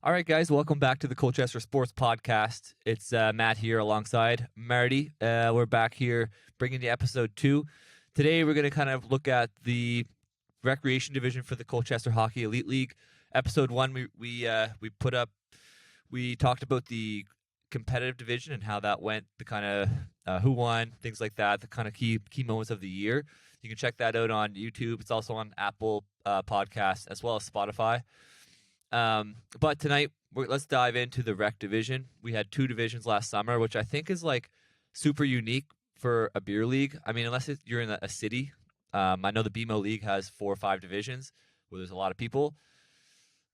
All right, guys, welcome back to the Colchester Sports Podcast. It's Matt here alongside Marty. We're back here bringing you episode 2. Today, we're going to kind of look at the recreation division for the Colchester Hockey Elite League. Episode 1, we talked about the competitive division and how that went, the kind of who won, things like that, the kind of key moments of the year. You can check that out on YouTube. It's also on Apple Podcasts as well as Spotify. But tonight, let's dive into the rec division. We had 2 divisions last summer, which I think is like super unique for a beer league. I mean, unless you're in a city. I know the BMO League has 4 or 5 divisions where there's a lot of people.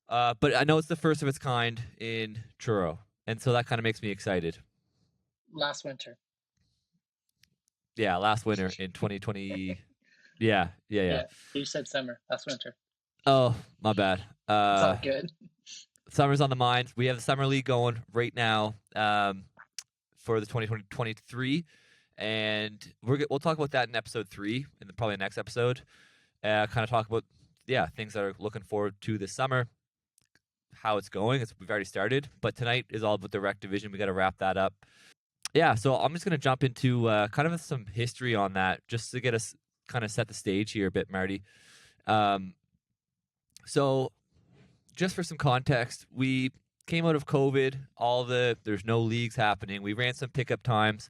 But I know it's the first of its kind in Truro. And so that kind of makes me excited. Last winter. Yeah, last winter in 2020. Yeah. You said summer. Last winter. Oh, my bad. It's all good. Summer's on the mind. We have the Summer League going right now for the 2023, and we'll talk about that in episode 3, in probably the next episode. Kind of talk about things that are looking forward to this summer, how it's going. We've already started, but tonight is all about the rec division. We got to wrap that up. Yeah, so I'm just going to jump into kind of some history on that, just to get us kind of set the stage here a bit, Marty. So just for some context, we came out of COVID, there's no leagues happening. We ran some pickup times,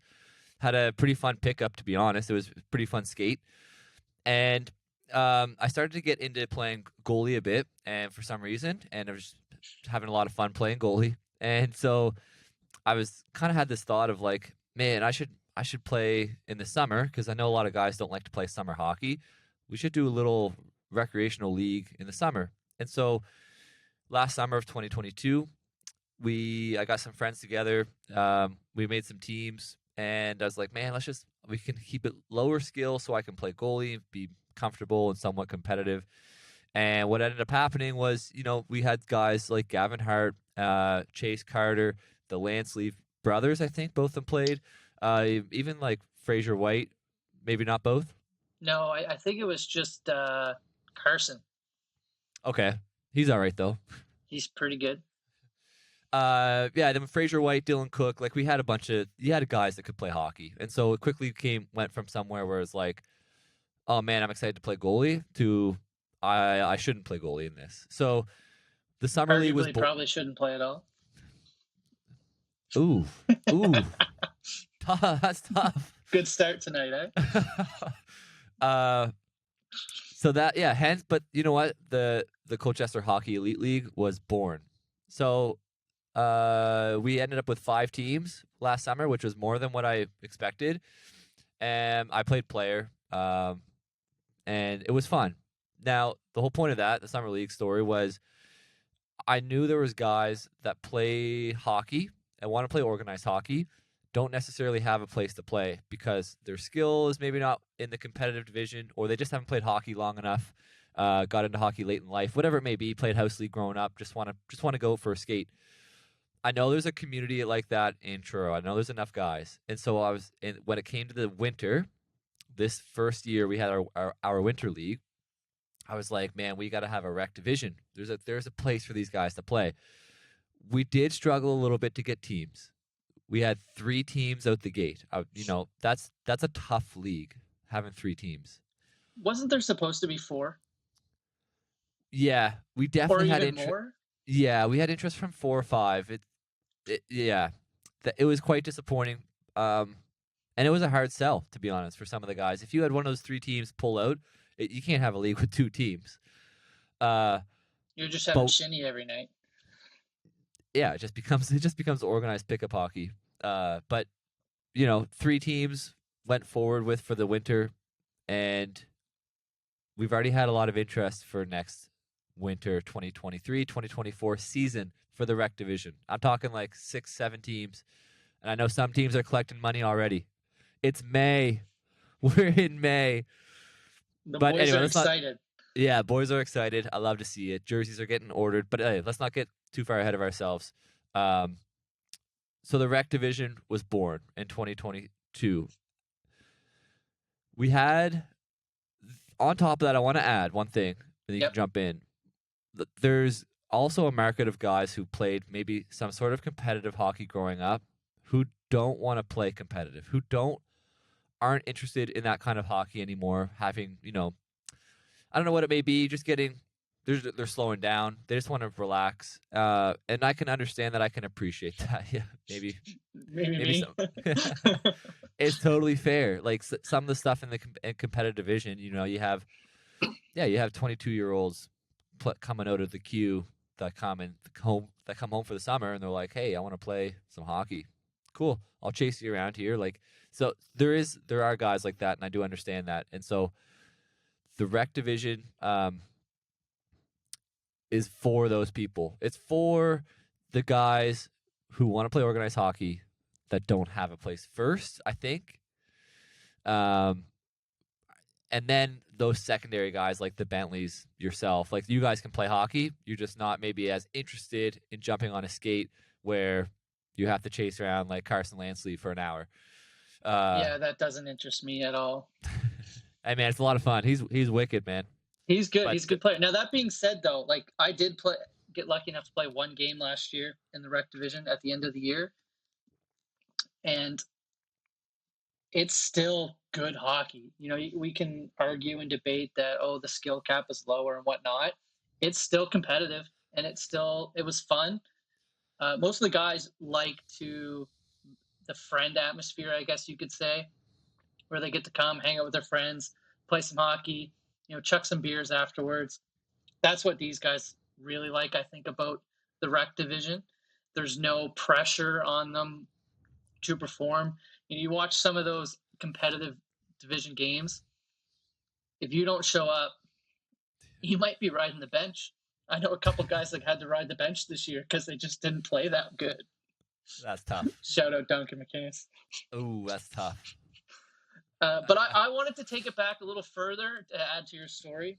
had a pretty fun pickup, to be honest. It was a pretty fun skate. And I started to get into playing goalie a bit, and for some reason, and I was having a lot of fun playing goalie. And so I was kind of had this thought of like, man, I should play in the summer, because I know a lot of guys don't like to play summer hockey. We should do a little recreational league in the summer. And so last summer of 2022, I got some friends together. We made some teams, and I was like, man, we can keep it lower skill so I can play goalie, be comfortable and somewhat competitive. And what ended up happening was, we had guys like Gavin Hart, Chase Carter, the Lansley brothers, I think both of them played. Even like Fraser White, maybe not both. No, I think it was just Carson. Okay. He's all right, though. He's pretty good. Then Fraser White, Dylan Cook, like we had you had guys that could play hockey. And so it quickly went from somewhere where it's like, oh man, I'm excited to play goalie, to I shouldn't play goalie in this. So the summer league was probably shouldn't play at all. Ooh. That's tough. Good start tonight, eh? So that, hence, but you know what? The Colchester Hockey Elite League was born. So we ended up with 5 teams last summer, which was more than what I expected. And I played player, and it was fun. Now, the whole point of the Summer League story was I knew there was guys that play hockey and want to play organized hockey, don't necessarily have a place to play because their skill is maybe not in the competitive division, or they just haven't played hockey long enough, got into hockey late in life, whatever it may be, played house league growing up, just want to go for a skate. I know there's a community like that in Truro. I know there's enough guys. And so when it came to the winter, this first year we had our winter league, I was like, man, we got to have a rec division. There's a place for these guys to play. We did struggle a little bit to get teams. We had 3 teams out the gate. That's a tough league, having 3 teams. Wasn't there supposed to be 4? Yeah, we definitely had interest. More? Yeah, we had interest from 4 or 5. It was quite disappointing. And it was a hard sell, to be honest, for some of the guys. If you had one of those 3 teams pull out, you can't have a league with 2 teams. You're just having shinny every night. Yeah, it just becomes organized pickup hockey. But 3 teams went forward for the winter, and we've already had a lot of interest for next winter 2023-2024 season for the rec division. I'm talking like 6-7 teams, and I know some teams are collecting money already. It's May. We're in May. The boys are excited. Boys are excited. I love to see it. Jerseys are getting ordered, but hey, let's not get too far ahead of ourselves. So the rec division was born in 2022. We had, on top of that, I want to add one thing, and you can jump in. There's also a market of guys who played maybe some sort of competitive hockey growing up, who don't want to play competitive, who don't aren't interested in that kind of hockey anymore. Having, I don't know what it may be, just getting they're slowing down. They just want to relax, and I can understand that. I can appreciate that. Yeah, maybe Maybe maybe me. some. It's totally fair. Like some of the stuff in the competitive division, you have 22-year-olds coming out of the queue that come home for the summer, and they're like, "Hey, I want to play some hockey." Cool, I'll chase you around here. Like, so there are guys like that, and I do understand that. And so the rec division is for those people. It's for the guys who want to play organized hockey that don't have a place first, I think. Um, and then those secondary guys like the Bentleys, yourself, like you guys can play hockey. You're just not maybe as interested in jumping on a skate where you have to chase around like Carson Lansley for an hour. Yeah, that doesn't interest me at all. Hey man, it's a lot of fun. He's wicked, man. He's good. But He's a good player. Now that being said, though, like I did get lucky enough to play one game last year in the rec division at the end of the year, and it's still good hockey. We can argue and debate that the skill cap is lower and whatnot. It's still competitive, and it was fun. Most of the guys like to the friend atmosphere, I guess you could say, where they get to come hang out with their friends, play some hockey, chuck some beers afterwards. That's what these guys really like, I think, about the rec division. There's no pressure on them to perform. You watch some of those competitive division games. If you don't show up, you might be riding the bench. I know a couple guys that had to ride the bench this year because they just didn't play that good. that's tough. Shout out Duncan McCase. Ooh, that's tough. But I wanted to take it back a little further to add to your story.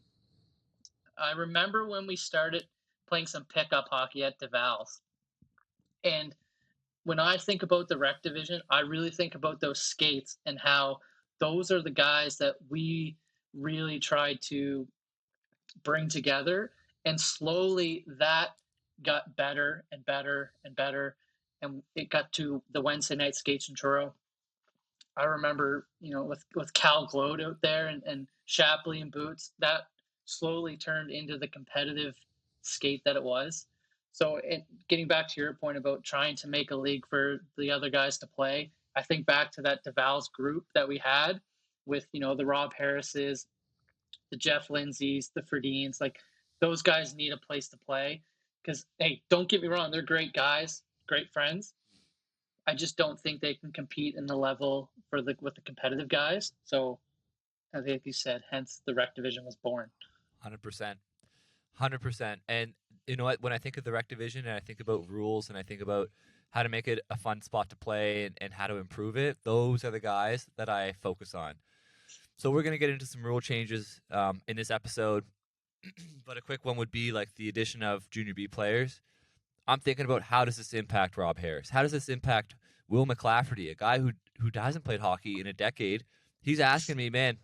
I remember when we started playing some pickup hockey at DeVal's. And when I think about the rec division, I really think about those skates and how those are the guys that we really tried to bring together. And slowly that got better and better and better. And it got to the Wednesday night skates in Truro. I remember, with Cal Glode out there and Shapley and Boots, that slowly turned into the competitive skate that it was. So, getting back to your point about trying to make a league for the other guys to play, I think back to that DeVal's group that we had with, the Rob Harrises, the Jeff Lindsays, the Ferdines. Like, those guys need a place to play because, hey, don't get me wrong, they're great guys, great friends. I just don't think they can compete in the level with the competitive guys. So, I think you said, hence the rec division was born. 100%. 100%. And you know what? When I think of the rec division and I think about rules and I think about how to make it a fun spot to play and how to improve it, those are the guys that I focus on. So we're going to get into some rule changes in this episode. But a quick one would be like the addition of junior B players. I'm thinking about how does this impact Rob Harris? How does this impact Will McClafferty, a guy who hasn't played hockey in a decade? He's asking me, man,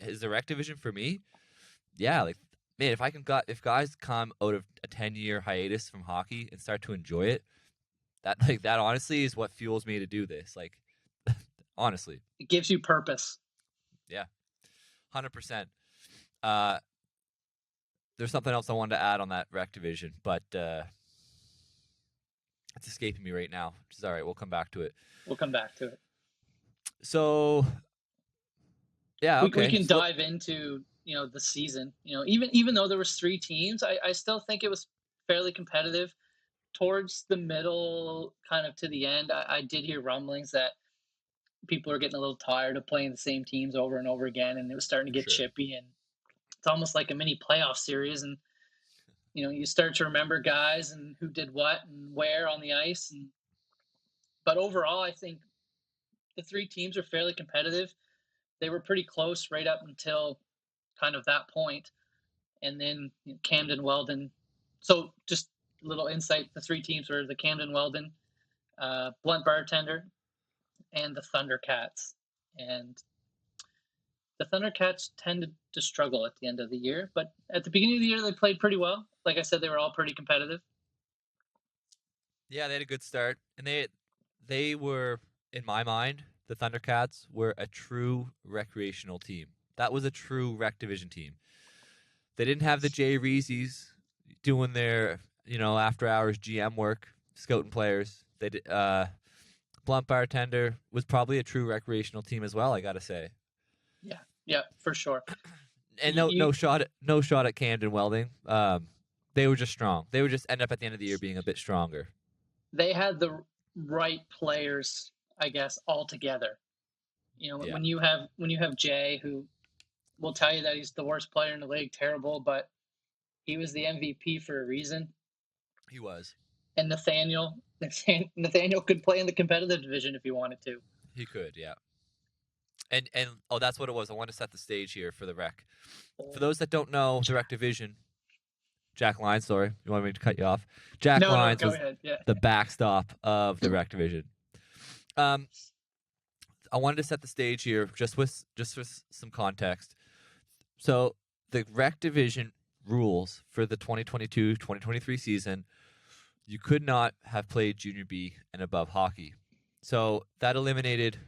is the rec division for me? Yeah, like man, if guys come out of a 10-year hiatus from hockey and start to enjoy it, that honestly is what fuels me to do this. Like honestly, it gives you purpose. Yeah, 100%. There's something else I wanted to add on that rec division, but it's escaping me right now, which is all right. We'll come back to it. So, yeah, okay. We can dive into the season. Even though there was 3 teams, I still think it was fairly competitive. Towards the middle, kind of to the end, I did hear rumblings that people are getting a little tired of playing the same teams over and over again, and it was starting to get chippy, and it's almost like a mini playoff series. And you start to remember guys and who did what and where on the ice. But overall, I think the 3 teams are fairly competitive. They were pretty close right up until kind of that point, and then Camden Weldon. So just a little insight: the 3 teams were the Camden Weldon, Blunt Bartender, and the Thundercats. And the Thundercats tended to struggle at the end of the year, but at the beginning of the year they played pretty well. Like I said, they were all pretty competitive. Yeah, they had a good start, and they were, in my mind, the Thundercats were a true recreational team. That was a true rec division team. They didn't have the Jay Reese's doing their after hours GM work, scouting players. They did. Blunt Bartender was probably a true recreational team as well. I gotta say, Yeah, yeah, for sure. and You, no you shot at Camden Welding. They were just strong. They would just end up at the end of the year being a bit stronger. they had the right players, I guess, all together. You know, Yeah, when you have Jay, who will tell you that he's the worst player in the league, terrible, but he was the MVP for a reason. he was. And Nathaniel could play in the competitive division if he wanted to. He could, yeah. And oh, that's what it was. I want to set the stage here for the rec. For those that don't know, the rec division, Jack Lyons. Sorry, you want me to cut you off? Jack No, Lyons go was ahead. Yeah. the backstop of the rec division. Um, I wanted to set the stage here just with some context. So the rec division rules for the 2022-2023 season, you could not have played junior B and above hockey. So that eliminated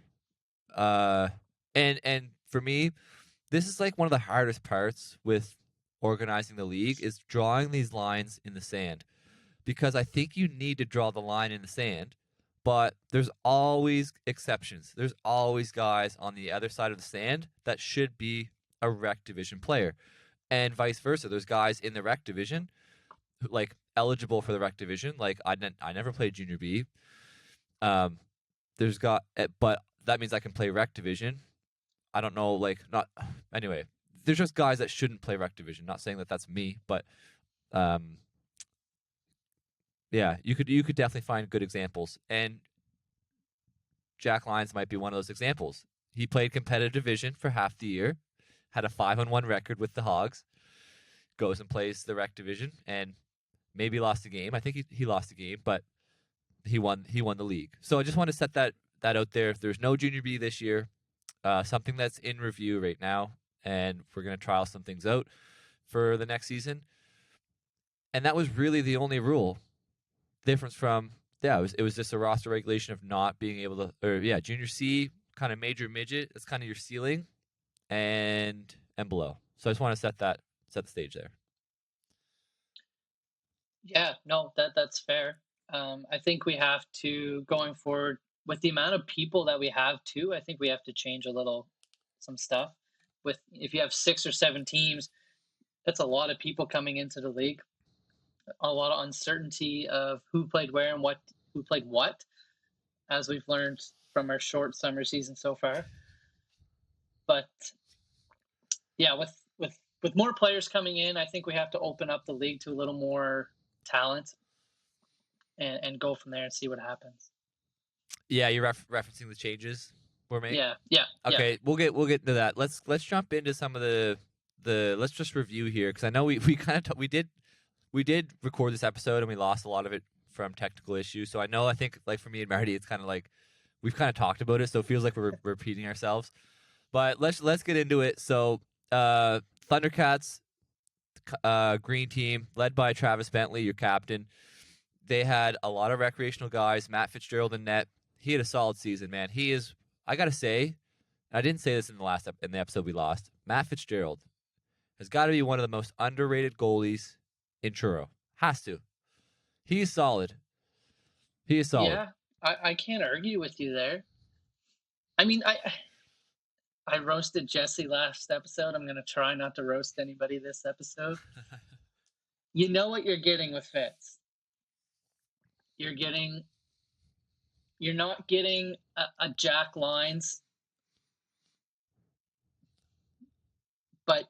and for me, this is like one of the hardest parts with organizing the league is drawing these lines in the sand. Because I think you need to draw the line in the sand, but there's always exceptions. There's always guys on the other side of the sand that should be a rec division player. And vice versa. There's guys in the rec division who, like eligible for the rec division. Like I never played junior B. There's but that means I can play rec division. I don't know, like not anyway. There's just guys that shouldn't play rec division. Not saying that that's me, but um, yeah, you could definitely find good examples, and Jack Lyons might be one of those examples. He played competitive division for half the year, had a 5-1 record with the Hogs, goes and plays the rec division, and maybe lost a game. I think he lost a game, but he won the league. So I just want to set that out there. There's no junior B this year. Something that's in review right now, and we're gonna trial some things out for the next season. And that was really the only rule difference from it was just a roster regulation of not being able to, or yeah, junior C, kind of major midget. That's kind of your ceiling, and below. So I just want to set the stage there. Yeah, no, that's fair. I think we have to going forward with the amount of people that we have too. I think we have to change a little some stuff. With if you have 6 or 7 teams, that's a lot of people coming into the league. A lot of uncertainty of who played where and who played what, as we've learned from our short summer season so far. But yeah, with more players coming in, I think we have to open up the league to a little more talent and go from there and see what happens. Yeah, you're referencing the changes we're making. Yeah, yeah, yeah. Okay, we'll get into that. Let's jump into some of the let's just review here because I know we kind of we did record this episode and we lost a lot of it from technical issues. So I think like for me and Marty, it's kind of like we've kind of talked about it, so it feels like we're repeating ourselves. But let's get into it. So Thundercats, green team led by Travis Bentley, your captain. They had a lot of recreational guys. Matt Fitzgerald in net. He had a solid season, man. He is. I gotta say, I didn't say this in the episode we lost. Matt Fitzgerald has got to be one of the most underrated goalies in Truro. Has to. He's solid. He is solid. Yeah, I can't argue with you there. I mean, I roasted Jesse last episode. I'm gonna try not to roast anybody this episode. You know what you're getting with Fitz. You're getting. You're not getting a Jack Lines, but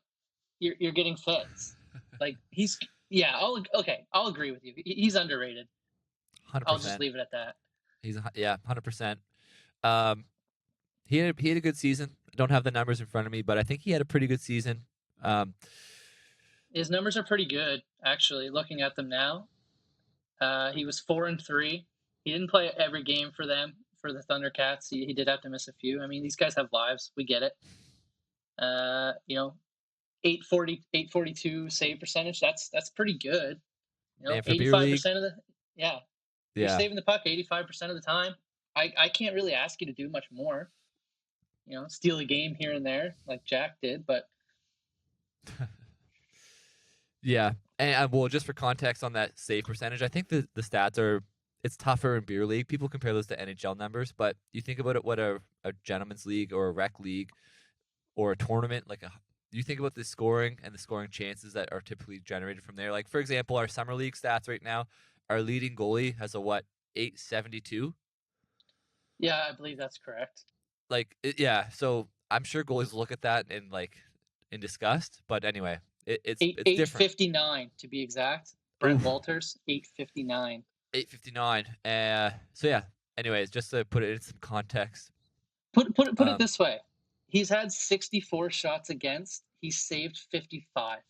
you're getting Fitz. Like he's yeah. I'll agree with you. He's underrated. I'll just 100%. leave it at that. He's 100%. Um, he had a good season. I don't have the numbers in front of me, but I think he had a pretty good season. Um, His numbers are pretty good, actually. Looking at them now, he was 4-3. He didn't play every game for them for the Thundercats. He did have to miss a few. I mean, these guys have lives. We get it. You know, 840, 842 save percentage. That's pretty good. You know, Man, for beer league, 85% of the yeah, you're yeah. saving the puck 85% of the time. I can't really ask you to do much more. You know, steal a game here and there like Jack did, but Yeah, and well, just for context on that save percentage, I think the stats are it's tougher in beer league. People compare those to NHL numbers, but you think about it, what a gentleman's league or a rec league or a tournament like a you think about the scoring and the scoring chances that are typically generated from there. Like for example, our summer league stats right now, our leading goalie has a what 872. yeah, I believe that's correct. Yeah, so I'm sure goalies look at that and like in disgust, but anyway, Eight it's eight different. 59 to be exact. Brent Oof. Walters 859. 859. So yeah. Anyways, just to put it in some context. Put it Um, this way. He's had 64 shots against. He's saved 55.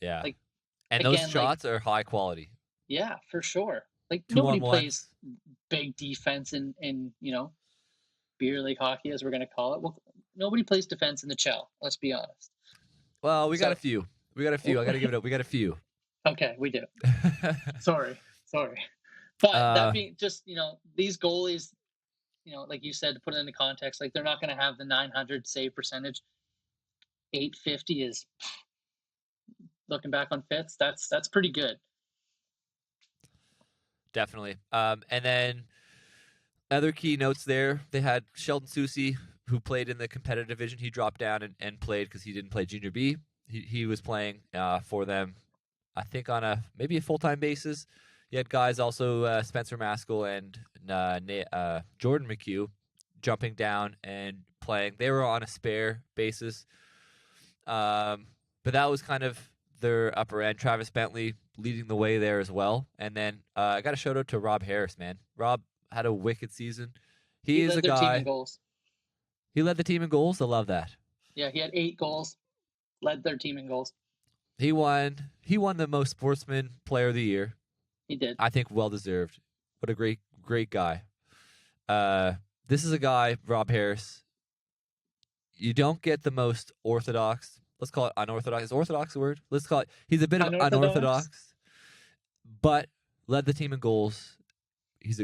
yeah. Like And those again, like shots are high quality. yeah, for sure. Like Two nobody on plays ones. big defense in beer league hockey as we're going to call it. Well, nobody plays defense in the CHEL, let's be honest. Well, we got a So, few. We got a few. I got to give it up. We got a few. okay, we do. Sorry. But that uh, being just, these goalies, like you said, to put it into context, like they're not going to have the 900 save percentage. 850 is looking back on Fitz. That's pretty good. definitely. And then other key notes there. They had Sheldon Susie, who played in the competitive division. He dropped down and played because he didn't play junior B. He was playing for them, I think on a maybe a full time basis. You had guys also Spencer Maskell and Jordan McHugh jumping down and playing. They were on a spare basis, but that was kind of their upper end. Travis Bentley leading the way there as well. And then I got a shout out to Rob Harris, man. Rob had a wicked season. He He is led a their team in guy. goals. He led the team in goals. I love that. Yeah, he had 8 goals, led their team in goals. He won. He won the most sportsman player of the year. He did. I think well deserved. What a great guy. Uh, this is a guy, Rob Harris. You don't get the most orthodox. Let's call it unorthodox. Is orthodox a word? Let's call it. He's a bit of Unorthodox? unorthodox, but led the team in goals. He's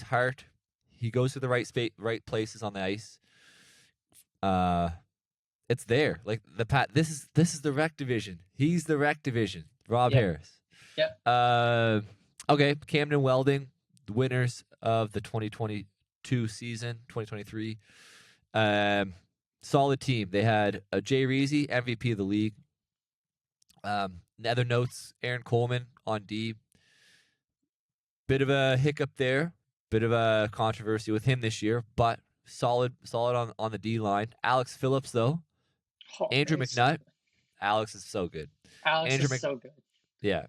heart. He goes to the right places on the ice. Uh, it's there. Like the Pat. This is the rec division. He's the rec division. Rob Yep. Harris. Yep. Okay. Camden Welding, the winners of the 2022 season, 2023. Solid team. They had a Jay Reezy, MVP of the league. Other notes: Aaron Coleman on D. Bit of a hiccup there. Bit of a controversy with him this year, but solid on the D line. Alex Phillips though. Oh, Andrew he's so McNutt. good. Alex is so good. Alex Andrew is Mc so good. yeah.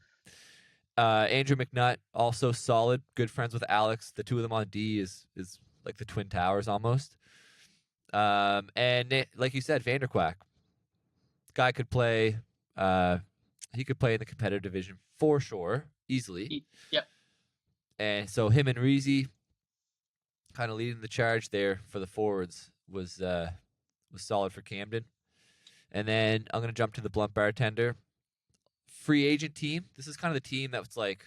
Andrew McNutt also solid. Good friends with Alex. The two of them on D is like the Twin Towers almost. And like you said, Vanderquack. Guy could play. He could play in the competitive division for sure, easily. Yep. And so him and Reezy kind of leading the charge there for the forwards was solid for Camden. And then I'm gonna jump to the Blunt Bartender free agent team. This is kind of the team that was like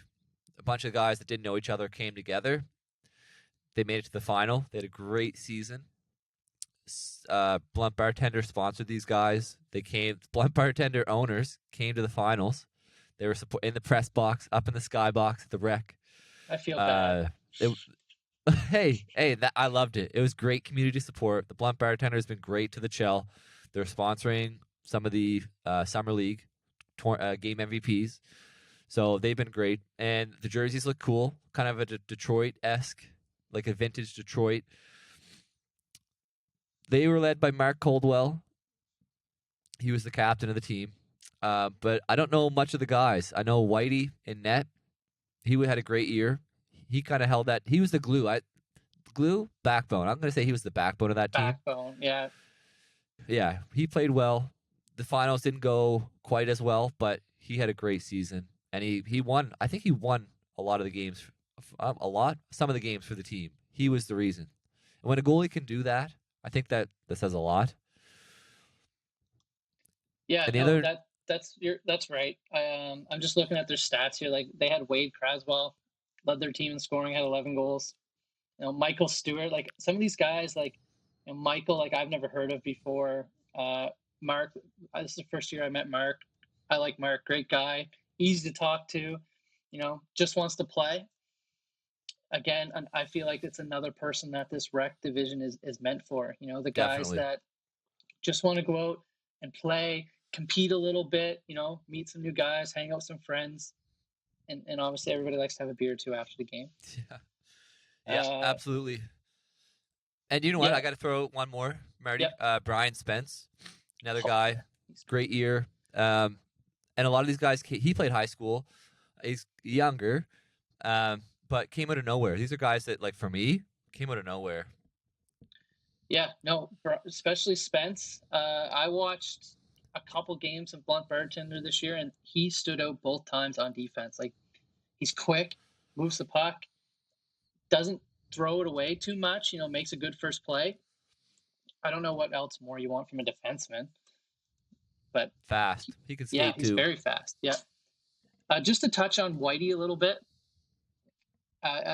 a bunch of guys that didn't know each other came together. They made it to the final. They had a great season. Blunt Bartender sponsored these guys. Blunt Bartender owners came to the finals. They were in the press box, up in the sky box at the rec. I feel bad. Hey, I loved it. It was great community support. The Blunt Bartender has been great to the CHEL. They're sponsoring some of the summer league game MVPs, so they've been great. And the jerseys look cool, kind of a Detroit-esque, like a vintage Detroit. They were led by Mark Coldwell. He was the captain of the team. But I don't know much of the guys. I know Whitey in net. He had a great year. He kind of held that. He was the glue. Backbone. I'm going to say he was the backbone of that team. Backbone, yeah. Yeah, he played well. The finals didn't go quite as well, but he had a great season. And he won. I think he won a lot of the games. Some of the games for the team. He was the reason. And when a goalie can do that, I think that says a lot. Yeah, Any no, other? that's right. I'm just looking at their stats here. Like they had Wade Craswell led their team in scoring, had 11 goals. Michael Stewart, like some of these guys, like Michael, like I've never heard of before. Uh, Mark, this is the first year I met Mark. I like Mark, great guy, easy to talk to. Just wants to play. Again, and I feel like it's another person that this rec division is meant for. The guys Definitely. that just want to go out and play, compete a little bit. Meet some new guys, hang out with some friends, and obviously everybody likes to have a beer or two after the game. Yeah. Yeah, Uh, absolutely. And you know what? I yeah, got to throw out one more, Marty. yep. Brian Spence, another Oh guy, yeah, he's great great. year. And a lot of these guys, he played high school. He's younger, but came out of nowhere. These are guys that, like for me, came out of nowhere. Yeah, no, especially Spence. I watched a couple games of Blunt Bartender this year, and he stood out both times on defense. Like he's quick, moves the puck, doesn't throw it away too much. Makes a good first play. I don't know what else more you want from a defenseman, but Fast. He can yeah, skate he's too. very fast. Yeah. Just to touch on Whitey a little bit,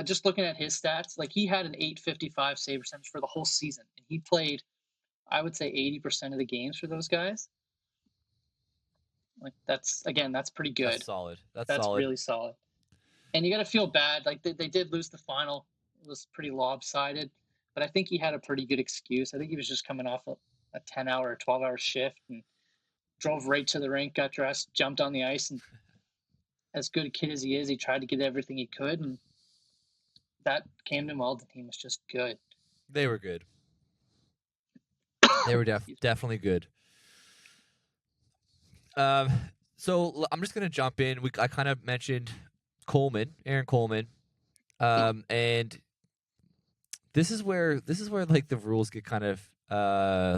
just looking at his stats, like he had an 855 save percentage for the whole season, and he played, I would say, 80% of the games for those guys. Like that's pretty That's good. solid. That's That's solid. really solid. And you got to feel bad. Like they did lose the final. It was pretty lopsided, but I think he had a pretty good excuse. I think he was just coming off a 10-hour or 12-hour shift and drove right to the rink, got dressed, jumped on the ice, and as good a kid as he is, he tried to get everything he could, and that came to him well. The team was just good. They were good. They were definitely good. Um, so I'm just gonna jump in. I kind of mentioned Coleman, Aaron Coleman, and this is where like the rules get kind of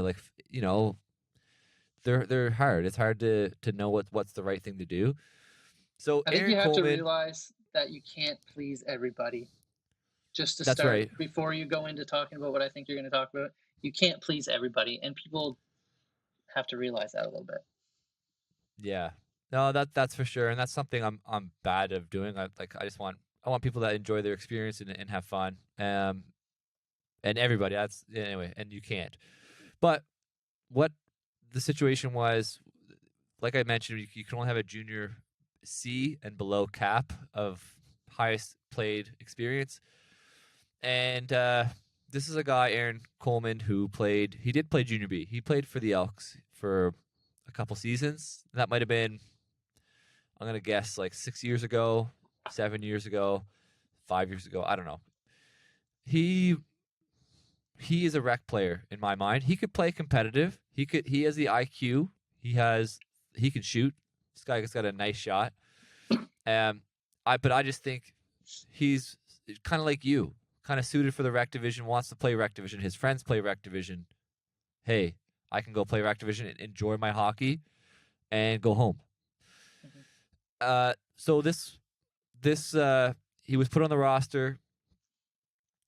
like they're hard. It's hard to know what's the right thing to do. So I think Aaron you have to Coleman, realize that you can't please everybody. Just to that's start, right. before you go into talking about what I think you're going to talk about, you can't please everybody, and people have to realize that a little bit. Yeah. No, that's for sure, and that's something I'm bad of doing. I want people that enjoy their experience and have fun. And everybody. That's anyway, and you can't. But what the situation was, like I mentioned, you can only have a junior C and below cap of highest played experience. And this is a guy, Aaron Coleman, who played. He did play junior B. He played for the Elks for a couple seasons. That might have been, I'm gonna guess, like 6 years ago, 7 years ago, 5 years ago. I don't know. He he is a rec player in my mind. He could play competitive. He has the IQ. He can shoot. This guy's got a nice shot. But I just think he's kind of like you, kind of suited for the rec division, wants to play rec division. His friends play rec division. Hey, I can go play rec division and enjoy my hockey and go home. Mhm. So this he was put on the roster.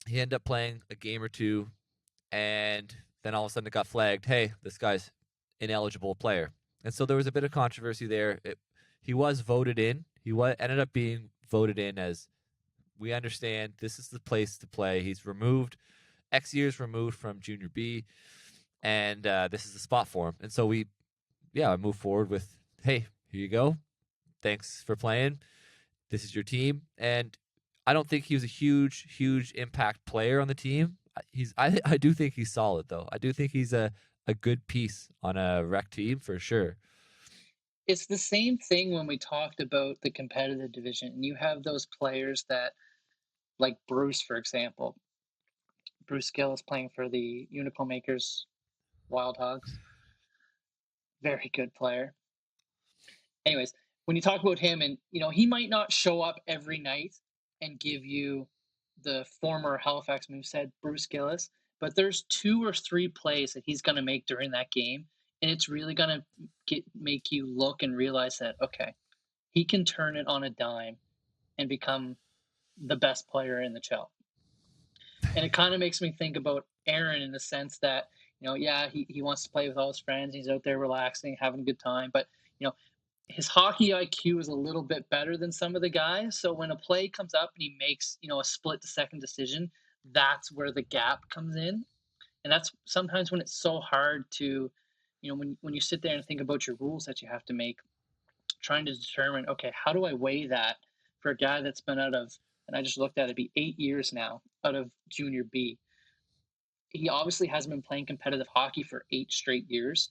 He ended up playing a game or two, and then all of a sudden it got flagged. Hey, this guy's ineligible player, and so there was a bit of controversy there. He was voted in. Ended up being voted in as, we understand this is the place to play. He's removed X years removed from junior B, and this is the spot for him. And so I moved forward with, hey, here you go. Thanks for playing. This is your team, and I don't think he was a huge impact player on the team. I do think he's solid though. I do think he's a good piece on a rec team for sure. It's the same thing when we talked about the competitive division, and you have those players that, like Bruce, for example. Bruce Gill is playing for the Unicorn Makers Wild Hogs. Very good player. Anyways, when you talk about him, and he might not show up every night and give you the former Halifax moveset Bruce Gillis, but there's 2 or 3 plays that he's going to make during that game, and it's really going to make you look and realize that, okay, he can turn it on a dime and become the best player in the CHEL. And it kind of makes me think about Aaron in the sense that Yeah, he wants to play with all his friends. He's out there relaxing, having a good time. But you know, his hockey IQ is a little bit better than some of the guys. So when a play comes up and he makes, a split to second decision, that's where the gap comes in. And that's sometimes when it's so hard to, when you sit there and think about your rules that you have to make, trying to determine, okay, how do I weigh that for a guy that's been out of, and I just looked at it, be 8 years now out of junior B. He obviously hasn't been playing competitive hockey for 8 straight years.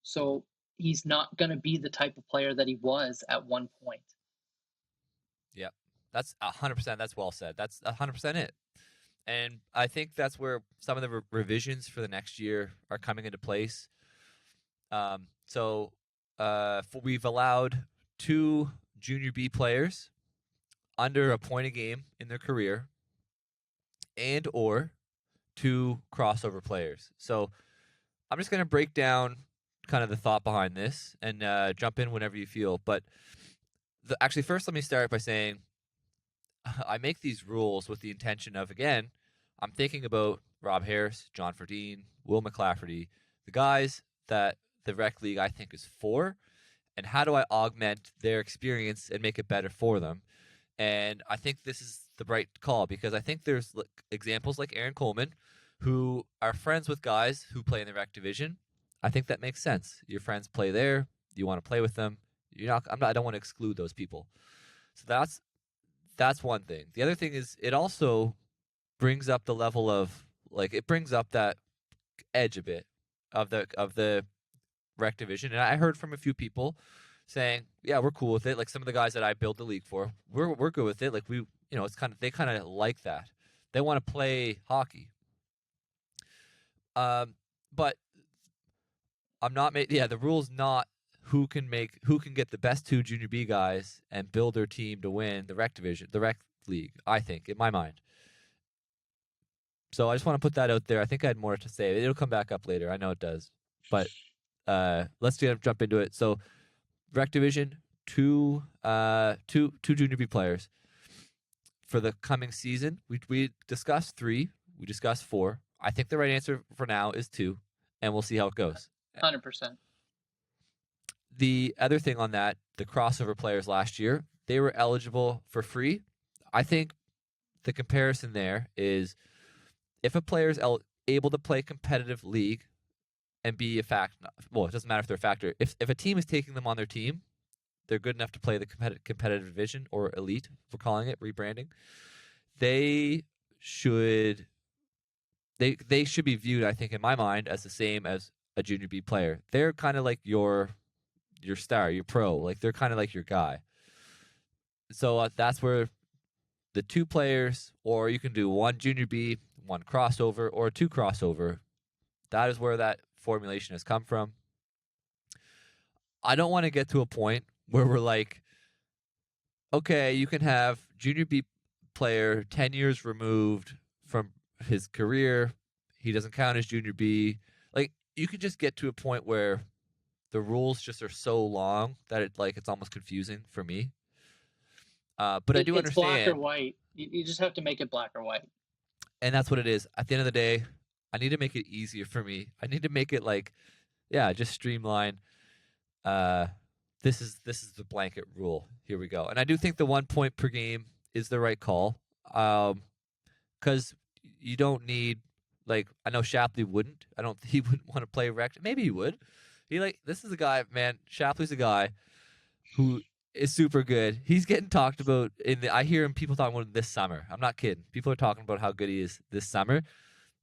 So he's not going to be the type of player that he was at one point. Yep. That's 100%. That's well said. That's 100% it. And I think that's where some of the revisions for the next year are coming into place. We've allowed 2 junior B players under a point a game in their career, and or 2 crossover players. So I'm just going to break down kind of the thought behind this and jump in whenever you feel. But actually, first, let me start by saying I make these rules with the intention of, again, I'm thinking about Rob Harris, John Ferdine, Will McClafferty, the guys that the rec league I think is for, and how do I augment their experience and make it better for them. And I think this is the right call because I think there's examples like Aaron Coleman who are friends with guys who play in the rec division. I think that makes sense. Your friends play there, you want to play with them. I don't want to exclude those people. So that's one thing. The other thing is it also brings up the level of it brings up that edge a bit of the rec division. And I heard from a few people saying, "Yeah, we're cool with it." Like some of the guys that I build the league for, we're good with it. Like it's they kind of like that. They want to play hockey. But I'm not made. Yeah, the rule's not who can get the best 2 junior B guys and build their team to win the rec division, the rec league. I think in my mind. So I just want to put that out there. I think I had more to say. It'll come back up later. I know it does. But let's jump into it. So rec division, 2 junior B players for the coming season. We discussed 3. We discussed 4. I think the right answer for now is 2, and we'll see how it goes. 100%. The other thing on that, the crossover players last year, they were eligible for free. I think the comparison there is if a player is able to play competitive league and be a factor. Well, it doesn't matter if they're a factor. If a team is taking them on their team, they're good enough to play the competitive division or elite, if we're calling it rebranding. They should be viewed, I think, in my mind, as the same as a junior B player. They're kind of like your star, your pro. Like they're kind of like your guy. So that's where the 2 players, or you can do 1 junior B, 1 crossover, or 2 crossover. That is where that formulation has come from. I don't want to get to a point where we're like, okay, you can have junior B player 10 years removed from his career. He doesn't count as junior B. Like you could just get to a point where the rules just are so long that it's almost confusing for me. But I do It's black or understand, white. You just have to make it black or white. and that's what it is. At the end of the day, I need to make it easier for me. I need to make it just streamline. Uh, this is the blanket rule. Here we go. And I do think the 1 point per game is the right call. Because you don't need I know Shapley wouldn't. He wouldn't want to play rec. Maybe he would. This is a guy, man. Shapley's a guy who is super good. He's getting talked about I hear people talking about him this summer. I'm not kidding. People are talking about how good he is this summer.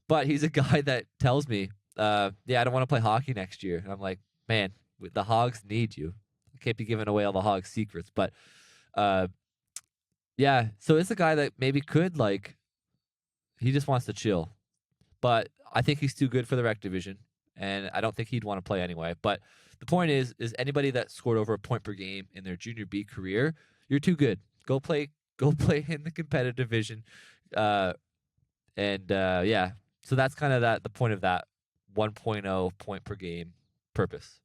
But he's a guy that tells me, I don't want to play hockey next year. And I'm like, man, the Hogs need you. I can't be giving away all the Hogs secrets, but yeah. So it's a guy that maybe could he just wants to chill. But I think he's too good for the rec division, and I don't think he'd want to play anyway. But the point is anybody that scored over a point per game in their junior B career, you're too good. Go play in the competitive division. Yeah. So that's kind of the point of that 1.0 point per game purpose.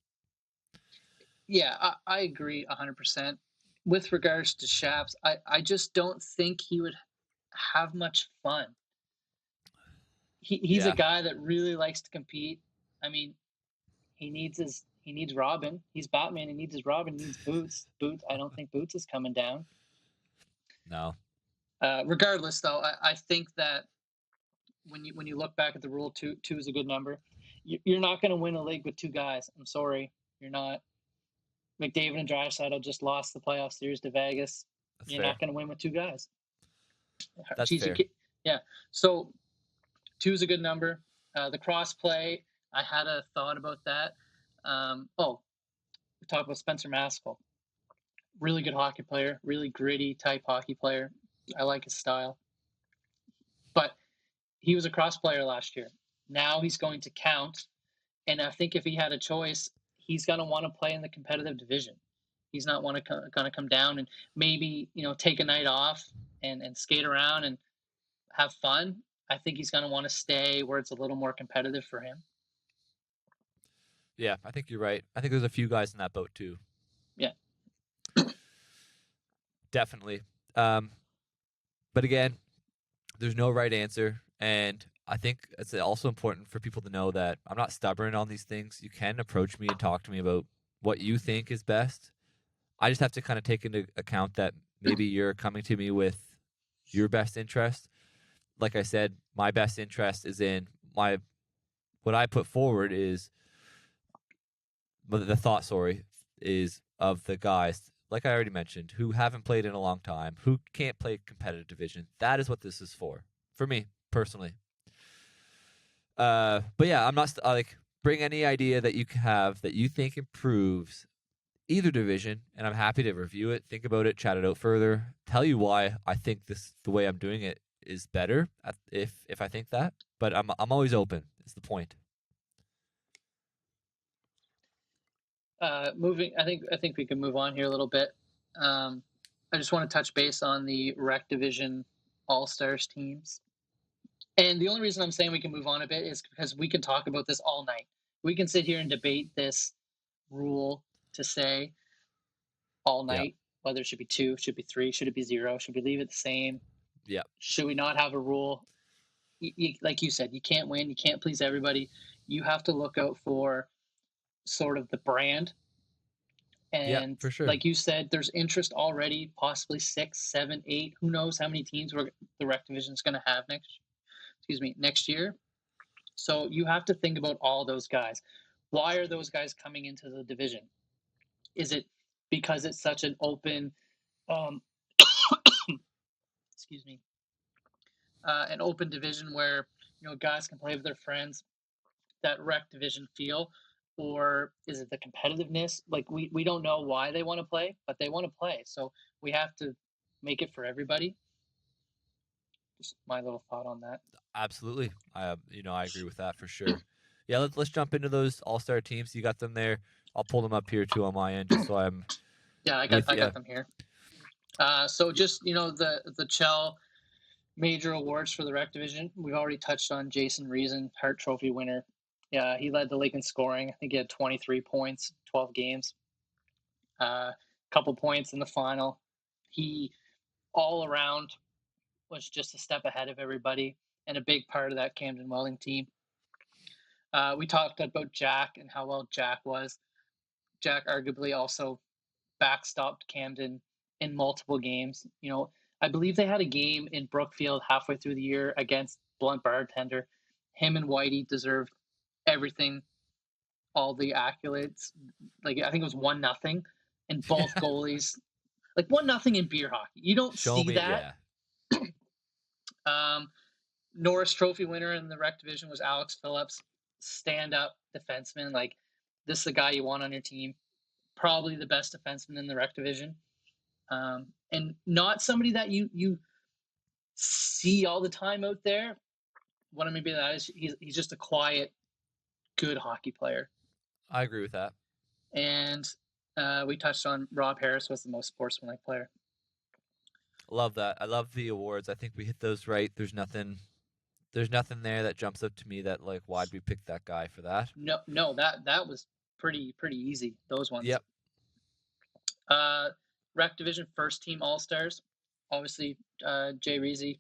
Yeah, I agree 100%. With regards to Shaps, I just don't think he would have much fun. he's a Yeah. guy that really likes to compete. I mean, he needs Robin. He's Batman. He needs his Robin. He needs Boots. Boots. I don't think Boots is coming down. No. Regardless, though, I think that when you look back at the rule, two is a good number. You're not going to win a league with two guys. I'm sorry, you're not. McDavid and Draisaitl just lost the playoff series to Vegas. That's You're fair. not going to win with two guys. That's Geez, you fair. can't, yeah. So two is a good number. The cross play, I had a thought about that. We talked about Spencer Maskell. Really good hockey player, really gritty type hockey player. I like his style. But he was a cross player last year. Now he's going to count. And I think if he had a choice, he's going to want to play in the competitive division. He's not going to come down and maybe, take a night off and skate around and have fun. I think he's going to want to stay where it's a little more competitive for him. Yeah, I think you're right. I think there's a few guys in that boat too. Yeah. Definitely. But again, there's no right answer. And I think it's also important for people to know that I'm not stubborn on these things. You can approach me and talk to me about what you think is best. I just have to kind of take into account that maybe you're coming to me with your best interest. Like I said, my best interest is in what I put forward is the thought, sorry, is of the guys, like I already mentioned, who haven't played in a long time, who can't play competitive division. That is what this is for me personally. But yeah, I'm not like bring any idea that you have that you think improves either division, and I'm happy to review it, think about it, chat it out further, tell you why I think the way I'm doing it is better if I think that. But I'm always open. Is the point. I think we can move on here a little bit. I just want to touch base on the Rec Division All Stars teams. And the only reason I'm saying we can move on a bit is because we can talk about this all night. We can sit here and debate this rule to say all Yeah. night, whether it should be two, should be three, should it be zero, should we leave it the same? Yeah. Should we not have a rule? Like you said, you can't win, you can't please everybody. You have to look out for sort of the brand. Yeah, And for sure. like you said, there's interest already, possibly 6, 7, 8. Who knows how many teams the Rec Division is going to have next year. So you have to think about all those guys. Why are those guys coming into the division? Is it because it's such an open, um, excuse me, an open division where guys can play with their friends, that Rec Division feel, or is it the competitiveness? Like we don't know why they want to play, but they want to play. So we have to make it for everybody. Just my little thought on that. Absolutely. I agree with that for sure. Yeah, let's jump into those all-star teams. You got them there. I'll pull them up here too on my end, just so I'm Yeah, with I you. got them here. So just the CHEL major awards for the Rec Division. We've already touched on Jason Reason, Hart Trophy winner. Yeah, he led the league in scoring. I think he had 23 points, 12 games. Couple points in the final. He all around was just a step ahead of everybody and a big part of that Camden Welding team. We talked about Jack and how well Jack was. Jack arguably also backstopped Camden in multiple games. I believe they had a game in Brookfield halfway through the year against Blunt Bartender. Him and Whitey deserved everything, all the accolades. Like I think it was 1-0, and both goalies, like 1-0 in beer hockey. You don't Show see me, that. yeah. Norris Trophy winner in the Rec Division was Alex Phillips, stand-up defenseman. Like this is the guy you want on your team. Probably the best defenseman in the Rec Division, and not somebody that you see all the time out there. What I mean by that is he's just a quiet, good hockey player. I agree with that. And we touched on Rob Harris was the most sportsmanlike player. Love that. I love the awards. I think we hit those right. There's nothing there that jumps up to me that like why'd we pick that guy for that? No, that was pretty easy. Those ones. Yep. Rec Division first team All Stars. Obviously, Jay Reezy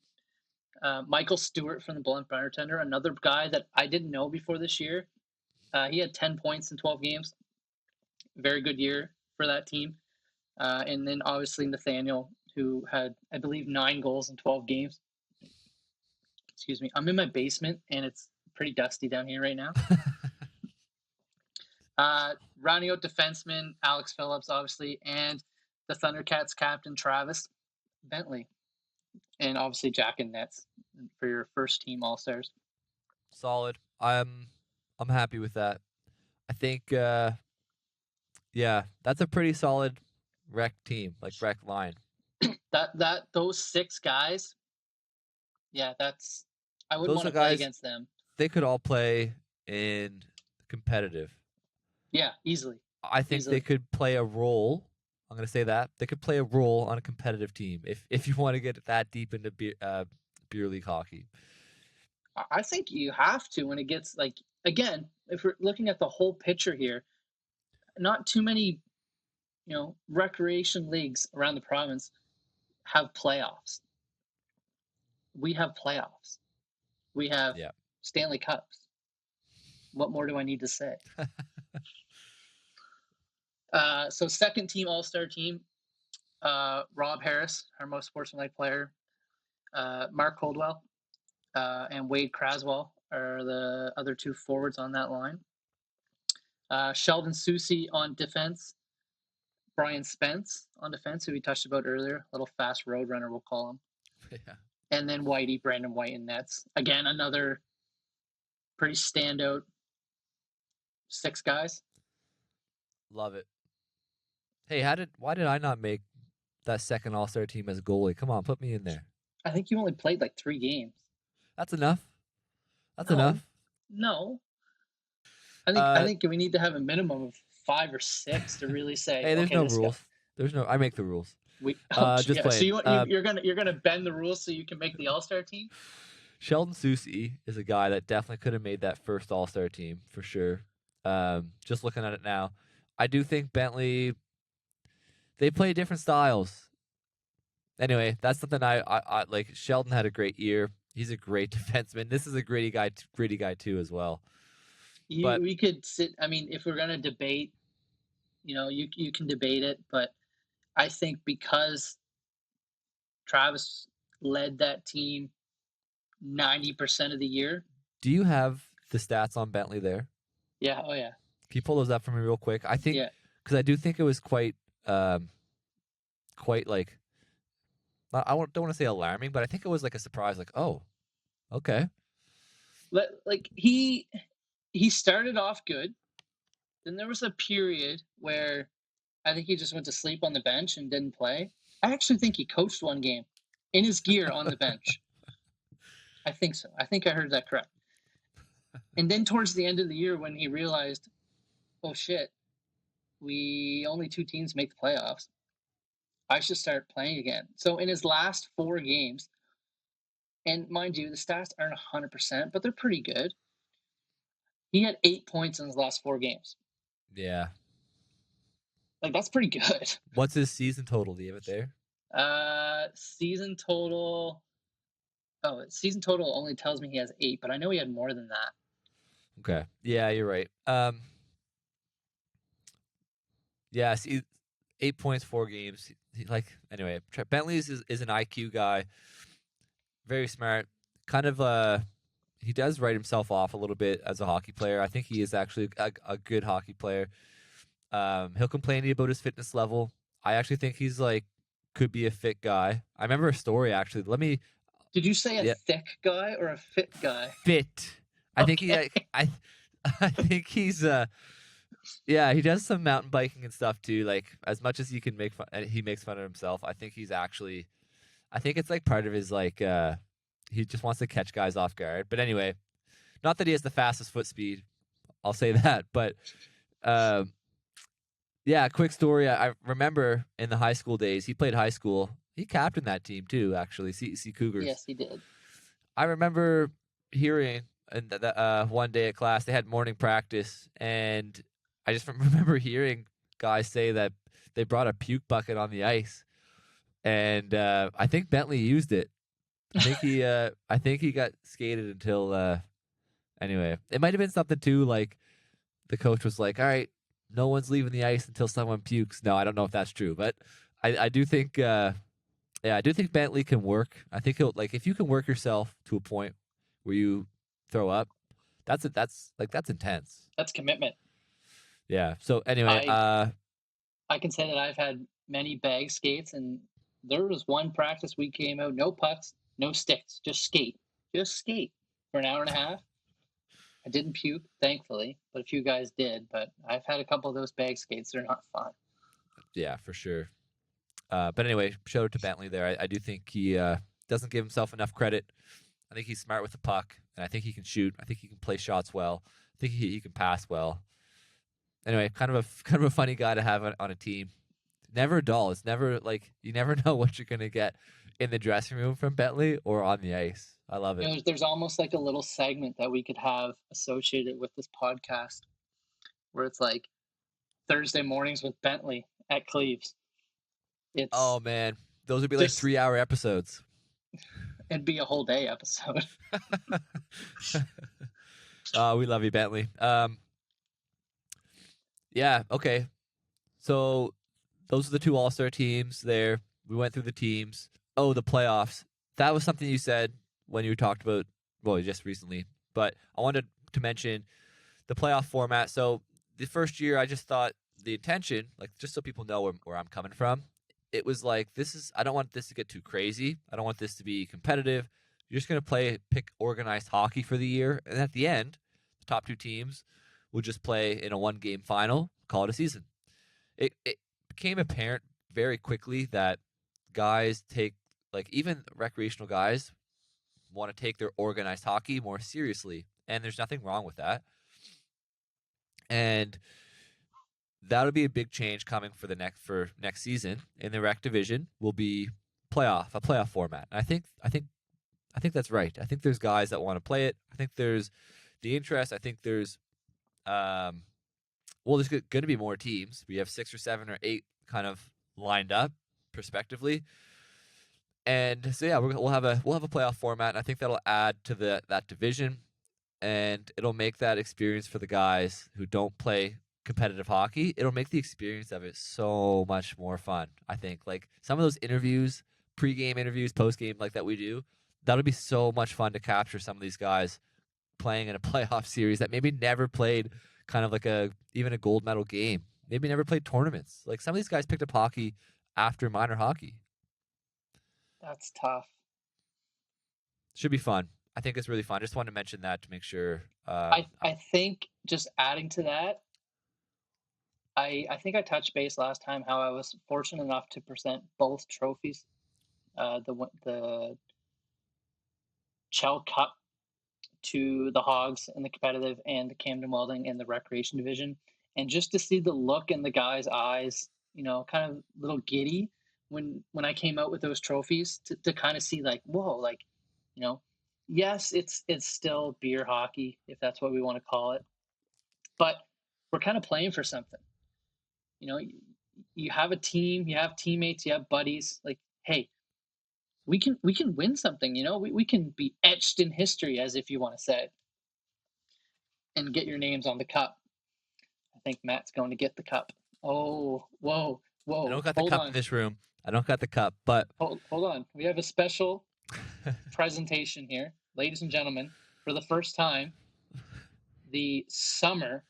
Michael Stewart from the Blunt Bartender, another guy that I didn't know before this year. He had 10 points in 12 games. Very good year for that team. And then obviously Nathaniel, who had, I believe, 9 goals in 12 games. Excuse me. I'm in my basement, and it's pretty dusty down here right now. Rounding out defenseman, Alex Phillips, obviously, and the Thundercats captain, Travis Bentley. And obviously Jack and Nets for your first team All-Stars. Solid. I'm happy with that. I think yeah, that's a pretty solid rec team, like rec line. Those 6 guys, yeah, that's I wouldn't Those want are to play guys, against them. they could all play in competitive. Yeah, easily. I think they could play a role. I'm going to say that. They could play a role on a competitive team if you want to get that deep into beer league hockey. I think you have to when it gets like, again, if we're looking at the whole picture here, not too many, recreation leagues around the province have playoffs. We have playoffs. We have Yeah. Stanley Cups. What more do I need to say? So second team All-Star team, Rob Harris, our most sportsmanlike player, Mark Coldwell, and Wade Craswell are the other 2 forwards on that line. Sheldon Susie on defense, Brian Spence on defense, who we touched about earlier, little fast road runner, we'll call him. Yeah. And then Whitey, Brandon White in nets. Again, another pretty standout 6 guys. Love it. Hey, why did I not make that second All-Star team as goalie? Come on, put me in there. I think you only played like 3 games. That's enough. That's enough. No. I think we need to have a minimum of 5 or 6 to really say. Hey, there's okay, no rules. There's no. I make the rules. Just playing. So you're gonna bend the rules so you can make the All-Star team. Sheldon Susie is a guy that definitely could have made that first All-Star team for sure. Just looking at it now, I do think Bentley. They play different styles. Anyway, that's something I like. Sheldon had a great year. He's a great defenseman. This is a gritty guy too as well. We could sit. I mean, if we're gonna debate, you can debate it, but I think because Travis led that team 90% of the year. Do you have the stats on Bentley there? Yeah. Oh yeah. Can you pull those up for me real quick? I think because I do think it was quite like don't want to say alarming, but I think it was like a surprise. Like, oh, okay. Like he started off good. Then there was a period where I think he just went to sleep on the bench and didn't play. I actually think he coached one game in his gear on the bench. I think so. I think I heard that correct. And then towards the end of the year, when he realized, oh shit, only 2 teams make the playoffs, I should start playing again. So in his last 4 games, and mind you, the stats aren't 100%, but they're pretty good. He had 8 points in his last 4 games. Yeah. Like, that's pretty good. What's his season total? Do you have it there? Season total. Oh, season total only tells me he has 8, but I know he had more than that. Okay. Yeah, you're right. Yeah, see, 8 points, 4 games. Anyway, Bentley is an IQ guy. Very smart. Kind of he does write himself off a little bit as a hockey player. I think he is actually a good hockey player. He'll complain to you about his fitness level. I actually think he's could be a fit guy. I remember a story actually. Did you say a thick guy or a fit guy? Fit. I think I think he's he does some mountain biking and stuff too. Like as much as he can make fun, he makes fun of himself. I think he's actually, I think it's part of his he just wants to catch guys off guard. But anyway, not that he has the fastest foot speed. I'll say that. But quick story. I remember in the high school days, he played high school. He captained that team too, actually. C Cougars. Yes, he did. I remember hearing one day at class they had morning practice, and I just remember hearing guys say that they brought a puke bucket on the ice, and I think Bentley used it. I think he got skated until anyway. It might have been something too, like the coach was like, "All right, no one's leaving the ice until someone pukes." No, I don't know if that's true, but I do think yeah, I do think Bentley can work. I think he'll like if you can work yourself to a point where you throw up, that's intense. That's commitment. Yeah. So anyway, I can say that I've had many bag skates, and there was one practice we came out, no pucks, no sticks, just skate for an hour and a half. I didn't puke, thankfully, but a few guys did. But I've had a couple of those bag skates; they're not fun. yeah, for sure. But anyway, shout out to Bentley there. I do think he doesn't give himself enough credit. I think he's smart with the puck, and I think he can shoot. I think he can play shots well. I think he can pass well. Anyway, kind of a funny guy to have on a team. Never dull. It's never like you never know what you're gonna get in the dressing room from Bentley or on the ice. I love it. There's almost like a little segment that we could have associated with this podcast, where it's like Thursday mornings with Bentley at Cleves. Oh It's man, those would be like just 3-hour episodes. it'd be a whole day episode. We love you, Bentley. Yeah, okay. So those are the two All-Star teams there. We went through the teams. Oh, the playoffs. That was something you said when you talked about, well, just recently. But I wanted to mention the playoff format. So the first year, I just thought the intention, like just so people know where I'm coming from, it was like, I don't want this to get too crazy. I don't want this to be competitive. You're just going to pick organized hockey for the year. And at the end, the top two teams will just play in a 1-game final, call it a season. It became apparent very quickly that guys take, like even recreational guys, want to take their organized hockey more seriously. And there's nothing wrong with that. And that'll be a big change coming for next season in the rec division will be a playoff format. And I think that's right. I think there's guys that want to play it. I think there's the interest. I think there's there's going to be more teams. We have 6 or 7 or 8 kind of lined up prospectively. And so yeah, we'll have a playoff format, and I think that'll add to that division, and it'll make that experience for the guys who don't play competitive hockey. It'll make the experience of it so much more fun. I think like some of those interviews, pre-game interviews, post-game like that we do, that'll be so much fun to capture some of these guys playing in a playoff series that maybe never played kind of like even a gold medal game. Maybe never played tournaments. Like some of these guys picked up hockey after minor hockey. That's tough. Should be fun. I think it's really fun. Just wanted to mention that to make sure. I think just adding to that, I think I touched base last time how I was fortunate enough to present both trophies, the CHEL Cup to the Hogs in the competitive and the Camden Welding in the recreation division, and just to see the look in the guys' eyes, kind of a little giddy when I came out with those trophies to kind of see like, whoa, like, yes, it's still beer hockey, if that's what we want to call it, but we're kind of playing for something. You have a team, you have teammates, you have buddies. Like, hey, we can win something. We can be etched in history, as if you want to say, and get your names on the cup. I think Matt's going to get the cup. Oh, whoa. I don't got the cup in this room. I don't got the cup, but hold on. We have a special presentation here, ladies and gentlemen. For the first time, the Summer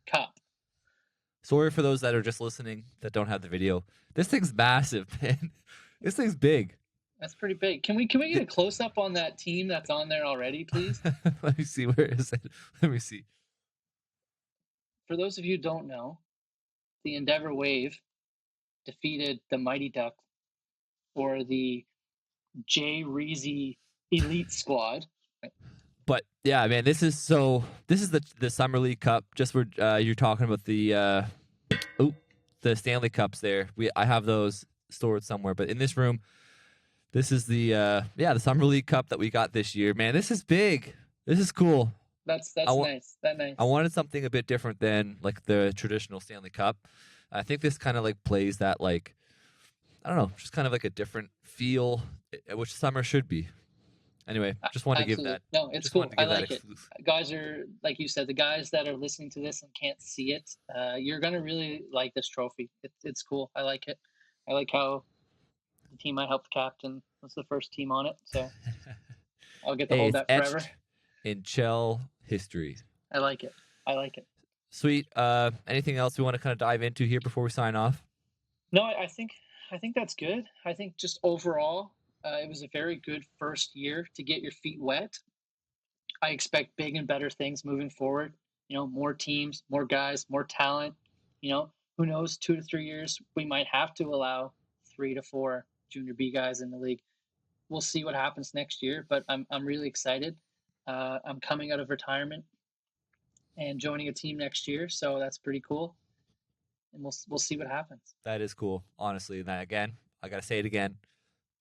Cup. Sorry for those that are just listening that don't have the video. This thing's massive, man. This thing's big. That's pretty big. Can we get a close up on that team that's on there already, please? Let me see. Where is it? Let me see. For those of you who don't know, the Endeavor Wave defeated the Mighty Ducks or the J. Reezy Elite Squad. But yeah, man, this is the Summer League Cup. Just where you're talking about the Stanley Cups. I have those stored somewhere, but in this room, this is the Summer League Cup that we got this year. Man, this is big. This is cool. That's nice. That's nice. I wanted something a bit different than like the traditional Stanley Cup. I think this kind of like plays that like, I don't know, just kind of like a different feel, which summer should be. Anyway, just wanted to give Absolutely. that. No, it's Just cool. wanted to I give that like it. exclusive. Guys are, like you said, the guys that are listening to this and can't see it, you're gonna really like this trophy. It's cool. I like it. I like how the team I helped captain was the first team on it, so I'll get to Hey, hold it's that forever. etched in CHEL history. I like it. I like it. Sweet. Anything else we want to kind of dive into here before we sign off? No, I think that's good. I think just overall, it was a very good first year to get your feet wet. I expect big and better things moving forward. More teams, more guys, more talent. Who knows? 2 to 3 years, we might have to allow 3 to 4 junior B guys in the league. We'll see what happens next year, but I'm really excited. I'm coming out of retirement and joining a team next year, so that's pretty cool. And we'll see what happens. That is cool, honestly. And that, again, I gotta say it again.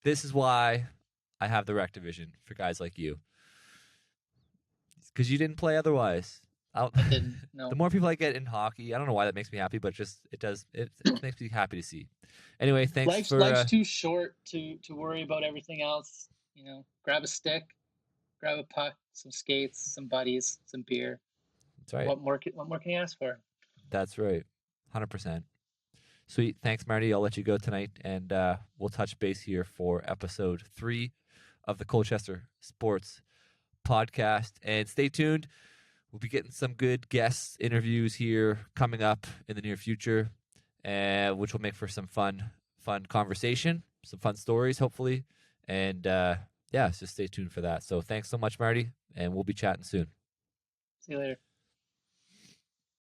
This is why I have the rec division for guys like you, because you didn't play otherwise. I didn't know. The more people I get in hockey, I don't know why that makes me happy, but just it does. It makes me happy to see. Anyway, thanks Life's for. too short to worry about everything else. Grab a stick, grab a puck, some skates, some buddies, some beer. That's right. What more can you ask for? That's right. 100%. Sweet. Thanks, Marty. I'll let you go tonight, and we'll touch base here for episode 3 of the Colchester Sports Podcast. And stay tuned. We'll be getting some good guest interviews here coming up in the near future, which will make for some fun conversation, some fun stories, hopefully. And yeah, so stay tuned for that. So thanks so much, Marty, and we'll be chatting soon. See you later.